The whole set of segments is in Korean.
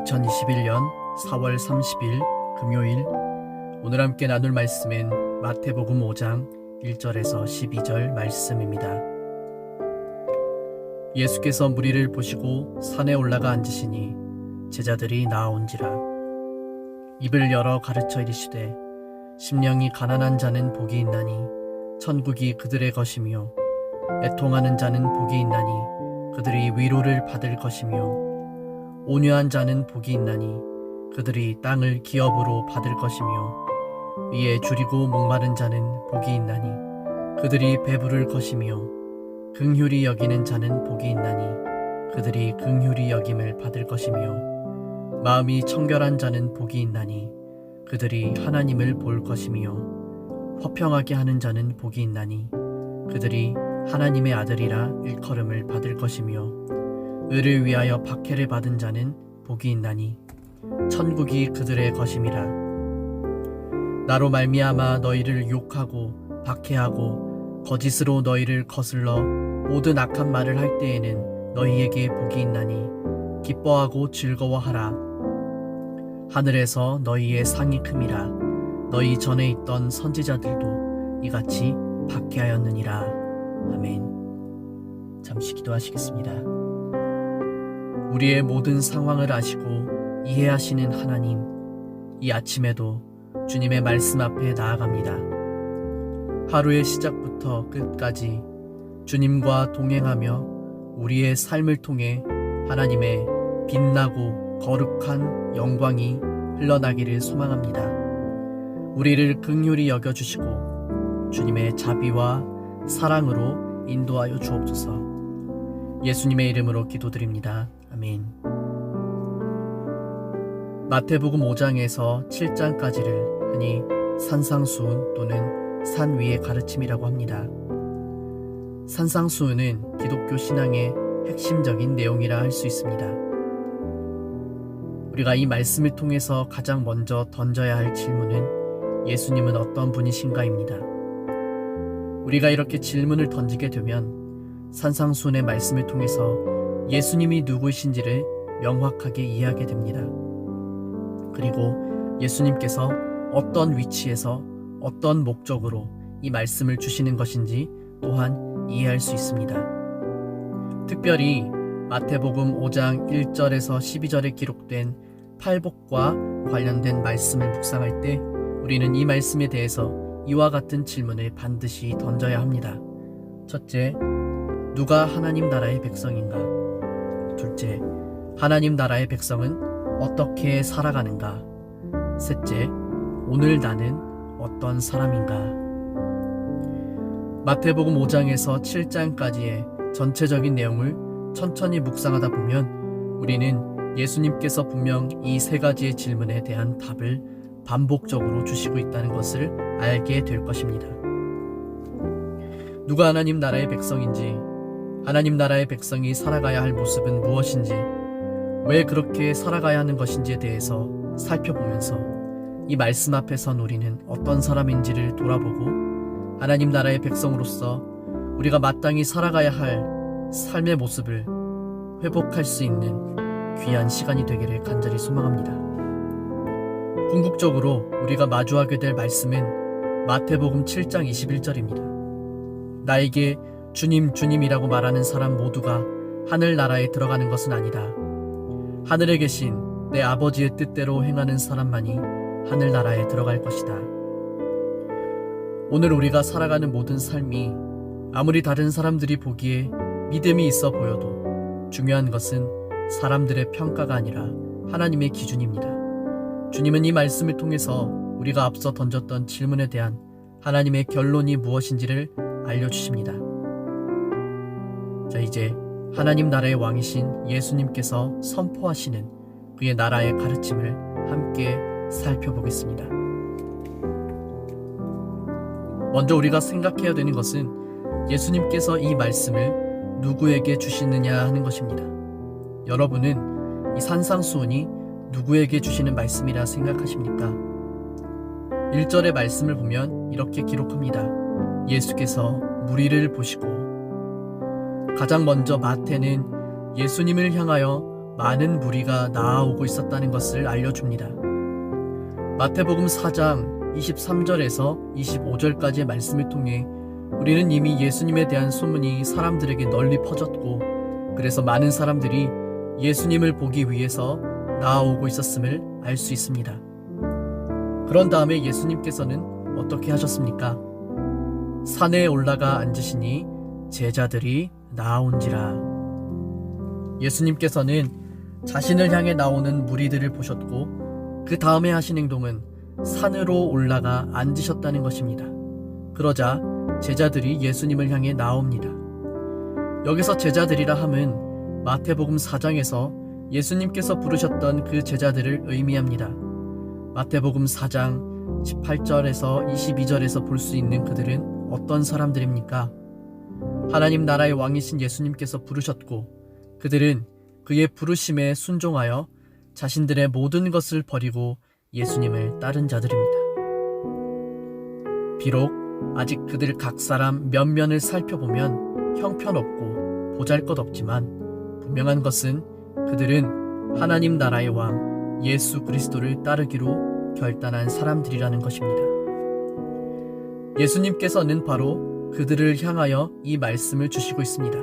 2021년 4월 30일 금요일, 오늘 함께 나눌 말씀은 마태복음 5장 1절에서 12절 말씀입니다. 예수께서 무리를 보시고 산에 올라가 앉으시니 제자들이 나아온지라. 입을 열어 가르쳐 이르시되 심령이 가난한 자는 복이 있나니 천국이 그들의 것이며, 애통하는 자는 복이 있나니 그들이 위로를 받을 것이며, 온유한 자는 복이 있나니 그들이 땅을 기업으로 받을 것이며, 이에 줄이고 목마른 자는 복이 있나니 그들이 배부를 것이며, 긍휼히 여기는 자는 복이 있나니 그들이 긍휼히 여김을 받을 것이며, 마음이 청결한 자는 복이 있나니 그들이 하나님을 볼 것이며, 화평하게 하는 자는 복이 있나니 그들이 하나님의 아들이라 일컬음을 받을 것이며, 의를 위하여 박해를 받은 자는 복이 있나니 천국이 그들의 것임이라. 나로 말미암아 너희를 욕하고 박해하고 거짓으로 너희를 거슬러 모든 악한 말을 할 때에는 너희에게 복이 있나니 기뻐하고 즐거워하라. 하늘에서 너희의 상이 큼이라. 너희 전에 있던 선지자들도 이같이 박해하였느니라. 아멘. 잠시 기도하시겠습니다. 우리의 모든 상황을 아시고 이해하시는 하나님, 이 아침에도 주님의 말씀 앞에 나아갑니다. 하루의 시작부터 끝까지 주님과 동행하며 우리의 삶을 통해 하나님의 빛나고 거룩한 영광이 흘러나기를 소망합니다. 우리를 긍휼히 여겨주시고 주님의 자비와 사랑으로 인도하여 주옵소서. 예수님의 이름으로 기도드립니다. 아멘. 마태복음 5장에서 7장까지를 흔히 산상수훈 또는 산 위의 가르침이라고 합니다. 산상수훈은 기독교 신앙의 핵심적인 내용이라 할 수 있습니다. 우리가 이 말씀을 통해서 가장 먼저 던져야 할 질문은 예수님은 어떤 분이신가입니다. 우리가 이렇게 질문을 던지게 되면 산상수훈의 말씀을 통해서 예수님이 누구이신지를 명확하게 이해하게 됩니다. 그리고 예수님께서 어떤 위치에서 어떤 목적으로 이 말씀을 주시는 것인지 또한 이해할 수 있습니다. 특별히 마태복음 5장 1절에서 12절에 기록된 팔복과 관련된 말씀을 묵상할 때 우리는 이 말씀에 대해서 이와 같은 질문을 반드시 던져야 합니다. 첫째, 누가 하나님 나라의 백성인가? 둘째, 하나님 나라의 백성은 어떻게 살아가는가? 셋째, 오늘 나는 어떤 사람인가? 마태복음 5장에서 7장까지의 전체적인 내용을 천천히 묵상하다 보면 우리는 예수님께서 분명 이 세 가지의 질문에 대한 답을 반복적으로 주시고 있다는 것을 알게 될 것입니다. 누가 하나님 나라의 백성인지, 하나님 나라의 백성이 살아가야 할 모습은 무엇인지, 왜 그렇게 살아가야 하는 것인지에 대해서 살펴보면서 이 말씀 앞에 선 우리는 어떤 사람인지를 돌아보고 하나님 나라의 백성으로서 우리가 마땅히 살아가야 할 삶의 모습을 회복할 수 있는 귀한 시간이 되기를 간절히 소망합니다. 궁극적으로 우리가 마주하게 될 말씀은 마태복음 7장 21절입니다. 나에게 주님 주님이라고 말하는 사람 모두가 하늘나라에 들어가는 것은 아니다. 하늘에 계신 내 아버지의 뜻대로 행하는 사람만이 하늘나라에 들어갈 것이다. 오늘 우리가 살아가는 모든 삶이 아무리 다른 사람들이 보기에 믿음이 있어 보여도 중요한 것은 사람들의 평가가 아니라 하나님의 기준입니다. 주님은 이 말씀을 통해서 우리가 앞서 던졌던 질문에 대한 하나님의 결론이 무엇인지를 알려주십니다. 자, 이제 하나님 나라의 왕이신 예수님께서 선포하시는 그의 나라의 가르침을 함께 살펴보겠습니다. 먼저 우리가 생각해야 되는 것은 예수님께서 이 말씀을 누구에게 주시느냐 하는 것입니다. 여러분은 이 산상수훈이 누구에게 주시는 말씀이라 생각하십니까? 1절의 말씀을 보면 이렇게 기록합니다. 예수께서 무리를 보시고. 가장 먼저 마태는 예수님을 향하여 많은 무리가 나아오고 있었다는 것을 알려줍니다. 마태복음 4장 23절에서 25절까지의 말씀을 통해 우리는 이미 예수님에 대한 소문이 사람들에게 널리 퍼졌고, 그래서 많은 사람들이 예수님을 보기 위해서 나아오고 있었음을 알 수 있습니다. 그런 다음에 예수님께서는 어떻게 하셨습니까? 산에 올라가 앉으시니 제자들이 나아온지라. 예수님께서는 자신을 향해 나오는 무리들을 보셨고, 그 다음에 하신 행동은 산으로 올라가 앉으셨다는 것입니다. 그러자 제자들이 예수님을 향해 나옵니다. 여기서 제자들이라 함은 마태복음 4장에서 예수님께서 부르셨던 그 제자들을 의미합니다. 마태복음 4장 18절에서 22절에서 볼 수 있는 그들은 어떤 사람들입니까? 하나님 나라의 왕이신 예수님께서 부르셨고, 그들은 그의 부르심에 순종하여 자신들의 모든 것을 버리고 예수님을 따른 자들입니다. 비록 아직 그들 각 사람 면면을 살펴보면 형편없고 보잘것없지만, 분명한 것은 그들은 하나님 나라의 왕 예수 그리스도를 따르기로 결단한 사람들이라는 것입니다. 예수님께서는 바로 그들을 향하여 이 말씀을 주시고 있습니다.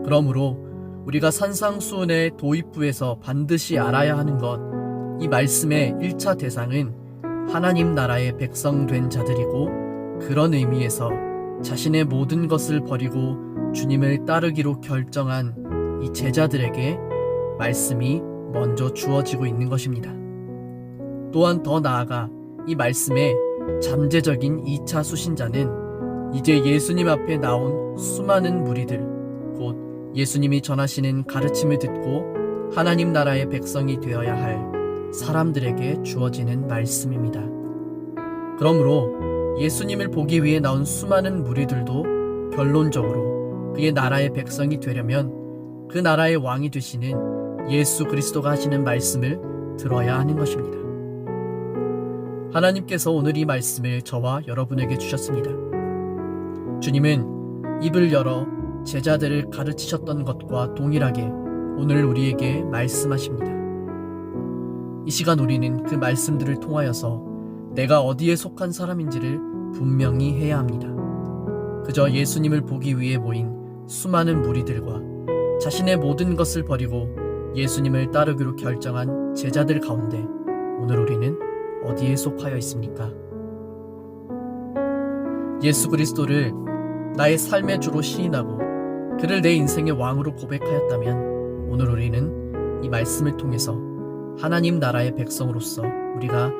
그러므로 우리가 산상수훈의 도입부에서 반드시 알아야 하는 것, 이 말씀의 1차 대상은 하나님 나라의 백성 된 자들이고, 그런 의미에서 자신의 모든 것을 버리고 주님을 따르기로 결정한 이 제자들에게 말씀이 먼저 주어지고 있는 것입니다. 또한 더 나아가 이 말씀의 잠재적인 2차 수신자는 이제 예수님 앞에 나온 수많은 무리들, 곧 예수님이 전하시는 가르침을 듣고 하나님 나라의 백성이 되어야 할 사람들에게 주어지는 말씀입니다. 그러므로 예수님을 보기 위해 나온 수많은 무리들도 결론적으로 그의 나라의 백성이 되려면 그 나라의 왕이 되시는 예수 그리스도가 하시는 말씀을 들어야 하는 것입니다. 하나님께서 오늘 이 말씀을 저와 여러분에게 주셨습니다. 주님은 입을 열어 제자들을 가르치셨던 것과 동일하게 오늘 우리에게 말씀하십니다. 이 시간 우리는 그 말씀들을 통하여서 내가 어디에 속한 사람인지를 분명히 해야 합니다. 그저 예수님을 보기 위해 모인 수많은 무리들과 자신의 모든 것을 버리고 예수님을 따르기로 결정한 제자들 가운데 오늘 우리는 어디에 속하여 있습니까? 예수 그리스도를 나의 삶의 주로 시인하고 그를 내 인생의 왕으로 고백하였다면 오늘 우리는 이 말씀을 통해서 하나님 나라의 백성으로서 우리가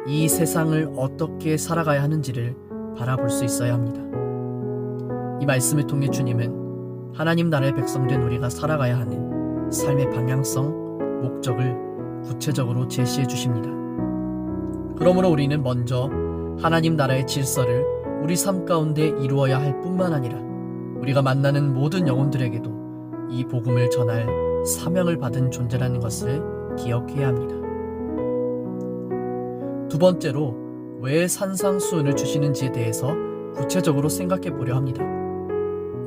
이 세상을 어떻게 살아가야 하는지를 바라볼 수 있어야 합니다. 이 말씀을 통해 주님은 하나님 나라의 백성된 우리가 살아가야 하는 삶의 방향성, 목적을 구체적으로 제시해 주십니다. 그러므로 우리는 먼저 하나님 나라의 질서를 우리 삶 가운데 이루어야 할 뿐만 아니라 우리가 만나는 모든 영혼들에게도 이 복음을 전할 사명을 받은 존재라는 것을 기억해야 합니다. 두 번째로 왜 산상수훈을 주시는지에 대해서 구체적으로 생각해 보려 합니다.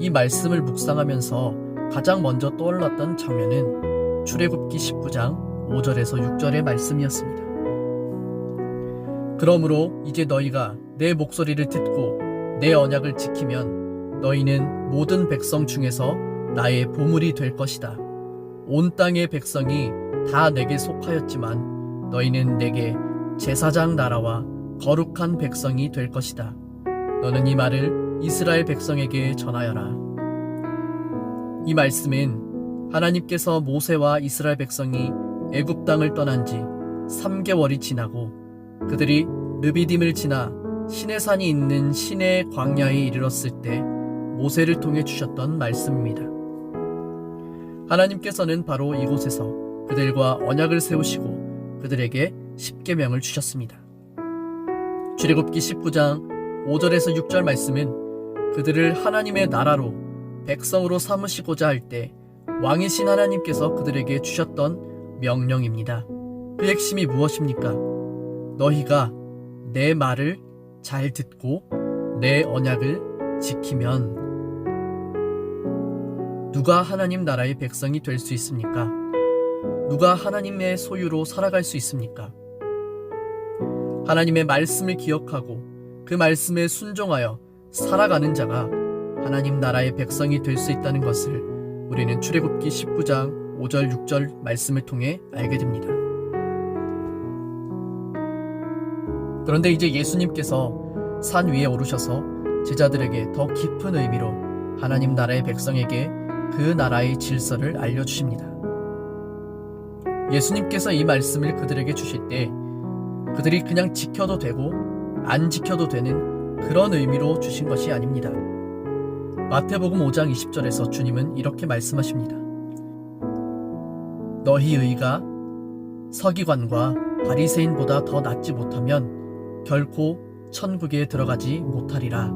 이 말씀을 묵상하면서 가장 먼저 떠올랐던 장면은 출애굽기 19장 5절에서 6절의 말씀이었습니다. 그러므로 이제 너희가 내 목소리를 듣고 내 언약을 지키면 너희는 모든 백성 중에서 나의 보물이 될 것이다. 온 땅의 백성이 다 내게 속하였지만 너희는 내게 제사장 나라와 거룩한 백성이 될 것이다. 너는 이 말을 이스라엘 백성에게 전하여라. 이 말씀은 하나님께서 모세와 이스라엘 백성이 애굽 땅을 떠난 지 3개월이 지나고 그들이 르비딤을 지나 시내산이 있는 시내 광야에 이르렀을 때 모세를 통해 주셨던 말씀입니다. 하나님께서는 바로 이곳에서 그들과 언약을 세우시고 그들에게 십계명을 주셨습니다. 출애굽기 19장 5절에서 6절 말씀은 그들을 하나님의 나라로 백성으로 삼으시고자 할 때 왕이신 하나님께서 그들에게 주셨던 명령입니다. 그 핵심이 무엇입니까? 너희가 내 말을 잘 듣고 내 언약을 지키면 누가 하나님 나라의 백성이 될 수 있습니까? 누가 하나님의 소유로 살아갈 수 있습니까? 하나님의 말씀을 기억하고 그 말씀에 순종하여 살아가는 자가 하나님 나라의 백성이 될 수 있다는 것을 우리는 출애굽기 19장 5절 6절 말씀을 통해 알게 됩니다. 그런데 이제 예수님께서 산 위에 오르셔서 제자들에게 더 깊은 의미로 하나님 나라의 백성에게 그 나라의 질서를 알려주십니다. 예수님께서 이 말씀을 그들에게 주실 때 그들이 그냥 지켜도 되고 안 지켜도 되는 그런 의미로 주신 것이 아닙니다. 마태복음 5장 20절에서 주님은 이렇게 말씀하십니다. 너희 의가 서기관과 바리새인보다 더 낫지 못하면 결코 천국에 들어가지 못하리라.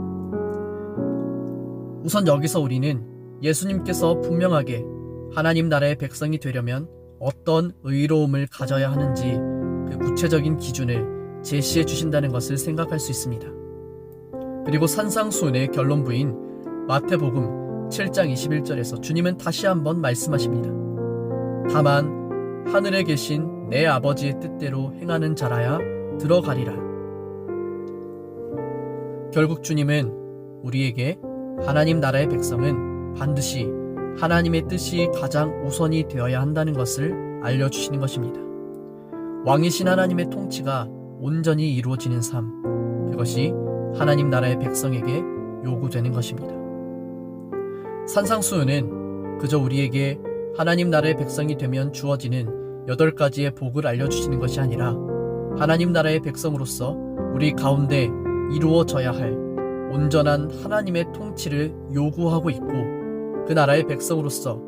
우선 여기서 우리는 예수님께서 분명하게 하나님 나라의 백성이 되려면 어떤 의로움을 가져야 하는지 그 구체적인 기준을 제시해 주신다는 것을 생각할 수 있습니다. 그리고 산상수훈의 결론부인 마태복음 7장 21절에서 주님은 다시 한번 말씀하십니다. 다만 하늘에 계신 내 아버지의 뜻대로 행하는 자라야 들어가리라. 결국 주님은 우리에게 하나님 나라의 백성은 반드시 하나님의 뜻이 가장 우선이 되어야 한다는 것을 알려주시는 것입니다. 왕이신 하나님의 통치가 온전히 이루어지는 삶, 그것이 하나님 나라의 백성에게 요구되는 것입니다. 산상수훈은 그저 우리에게 하나님 나라의 백성이 되면 주어지는 8가지의 복을 알려주시는 것이 아니라 하나님 나라의 백성으로서 우리 가운데 이루어져야 할 온전한 하나님의 통치를 요구하고 있고 그 나라의 백성으로서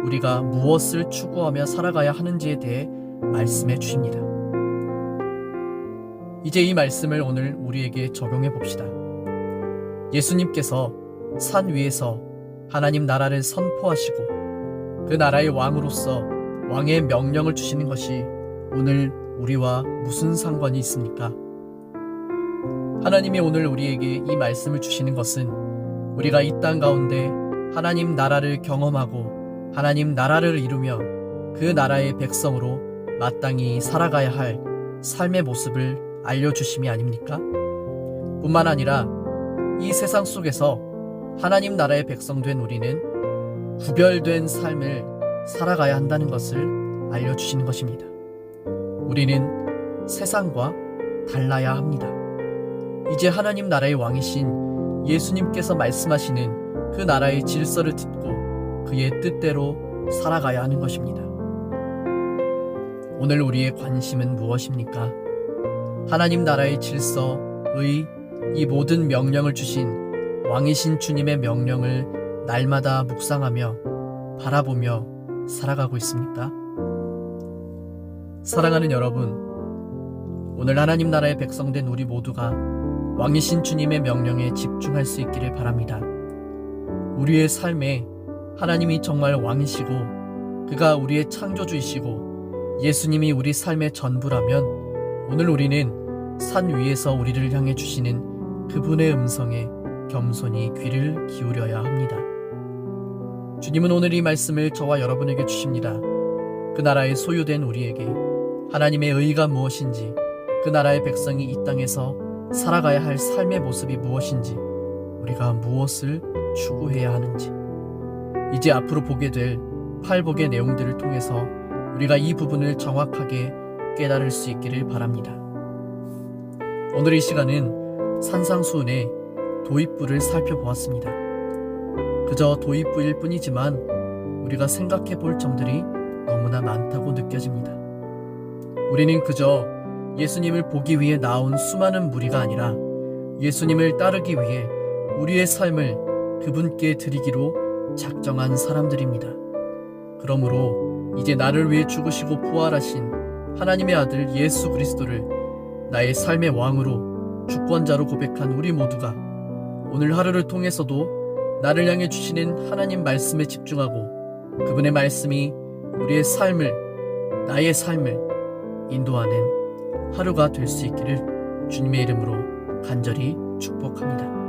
우리가 무엇을 추구하며 살아가야 하는지에 대해 말씀해 주십니다. 이제 이 말씀을 오늘 우리에게 적용해 봅시다. 예수님께서 산 위에서 하나님 나라를 선포하시고 그 나라의 왕으로서 왕의 명령을 주시는 것이 오늘 우리와 무슨 상관이 있습니까? 하나님이 오늘 우리에게 이 말씀을 주시는 것은 우리가 이 땅 가운데 하나님 나라를 경험하고 하나님 나라를 이루며 그 나라의 백성으로 마땅히 살아가야 할 삶의 모습을 알려주심이 아닙니까? 뿐만 아니라 이 세상 속에서 하나님 나라의 백성 된 우리는 구별된 삶을 살아가야 한다는 것을 알려주시는 것입니다. 우리는 세상과 달라야 합니다. 이제 하나님 나라의 왕이신 예수님께서 말씀하시는 그 나라의 질서를 듣고 그의 뜻대로 살아가야 하는 것입니다. 오늘 우리의 관심은 무엇입니까? 하나님 나라의 질서, 의, 이 모든 명령을 주신 왕이신 주님의 명령을 날마다 묵상하며 바라보며 살아가고 있습니까? 사랑하는 여러분, 오늘 하나님 나라의 백성된 우리 모두가 왕이신 주님의 명령에 집중할 수 있기를 바랍니다. 우리의 삶에 하나님이 정말 왕이시고 그가 우리의 창조주이시고 예수님이 우리 삶의 전부라면 오늘 우리는 산 위에서 우리를 향해 주시는 그분의 음성에 겸손히 귀를 기울여야 합니다. 주님은 오늘 이 말씀을 저와 여러분에게 주십니다. 그 나라의 소유된 우리에게 하나님의 의가 무엇인지, 그 나라의 백성이 이 땅에서 살아가야 할 삶의 모습이 무엇인지, 우리가 무엇을 추구해야 하는지, 이제 앞으로 보게 될 팔복의 내용들을 통해서 우리가 이 부분을 정확하게 깨달을 수 있기를 바랍니다. 오늘 이 시간은 산상수훈의 도입부를 살펴보았습니다. 그저 도입부일 뿐이지만 우리가 생각해 볼 점들이 너무나 많다고 느껴집니다. 우리는 그저 예수님을 보기 위해 나온 수많은 무리가 아니라 예수님을 따르기 위해 우리의 삶을 그분께 드리기로 작정한 사람들입니다. 그러므로 이제 나를 위해 죽으시고 부활하신 하나님의 아들 예수 그리스도를 나의 삶의 왕으로 주권자로 고백한 우리 모두가 오늘 하루를 통해서도 나를 향해 주시는 하나님 말씀에 집중하고 그분의 말씀이 우리의 삶을, 나의 삶을 인도하는 하루가 될 수 있기를 주님의 이름으로 간절히 축복합니다.